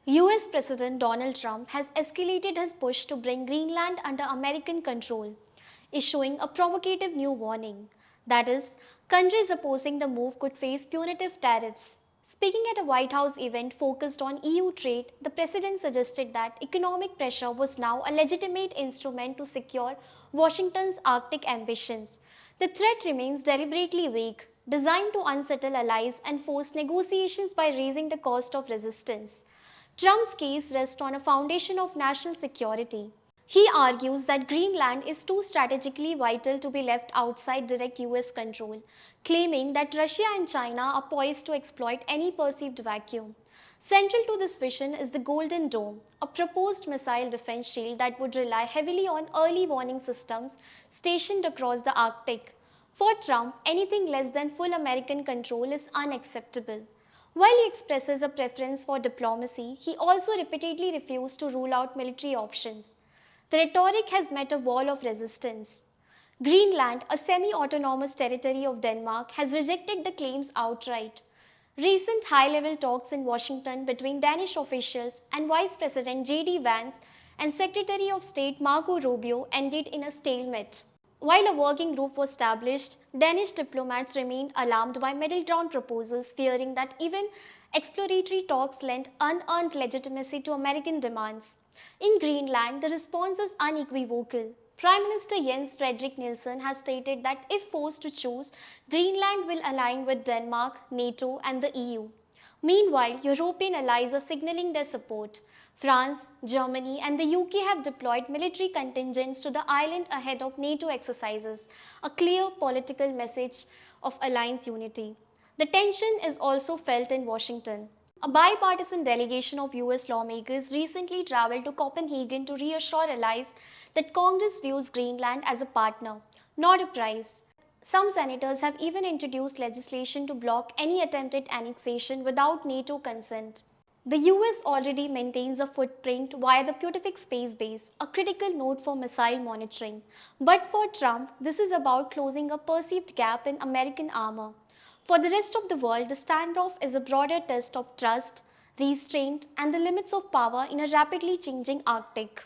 US President Donald Trump has escalated his push to bring Greenland under American control, issuing a provocative new warning. That is, countries opposing the move could face punitive tariffs. Speaking at a White House event focused on EU trade, the president suggested that economic pressure was now a legitimate instrument to secure Washington's Arctic ambitions. The threat remains deliberately vague, designed to unsettle allies and force negotiations by raising the cost of resistance. Trump's case rests on a foundation of national security. He argues that Greenland is too strategically vital to be left outside direct US control, claiming that Russia and China are poised to exploit any perceived vacuum. Central to this vision is the Golden Dome, a proposed missile defense shield that would rely heavily on early warning systems stationed across the Arctic. For Trump, anything less than full American control is unacceptable. While he expresses a preference for diplomacy, he also repeatedly refused to rule out military options. The rhetoric has met a wall of resistance. Greenland, a semi autonomous territory of Denmark, has rejected the claims outright. Recent high level talks in Washington between Danish officials and Vice President J.D. Vance and Secretary of State Marco Rubio ended in a stalemate. While a working group was established, Danish diplomats remained alarmed by middle ground proposals, fearing that even exploratory talks lent unearned legitimacy to American demands. In Greenland, the response is unequivocal. Prime Minister Jens Frederik Nielsen has stated that if forced to choose, Greenland will align with Denmark, NATO, and the EU. Meanwhile, European allies are signaling their support. France, Germany, and the UK have deployed military contingents to the island ahead of NATO exercises, a clear political message of alliance unity. The tension is also felt in Washington. A bipartisan delegation of US lawmakers recently traveled to Copenhagen to reassure allies that Congress views Greenland as a partner, not a prize. Some senators have even introduced legislation to block any attempted annexation without NATO consent. The US already maintains a footprint via the Putifik space base, a critical node for missile monitoring. But for Trump, this is about closing a perceived gap in American armor. For the rest of the world, the standoff is a broader test of trust, restraint, and the limits of power in a rapidly changing Arctic.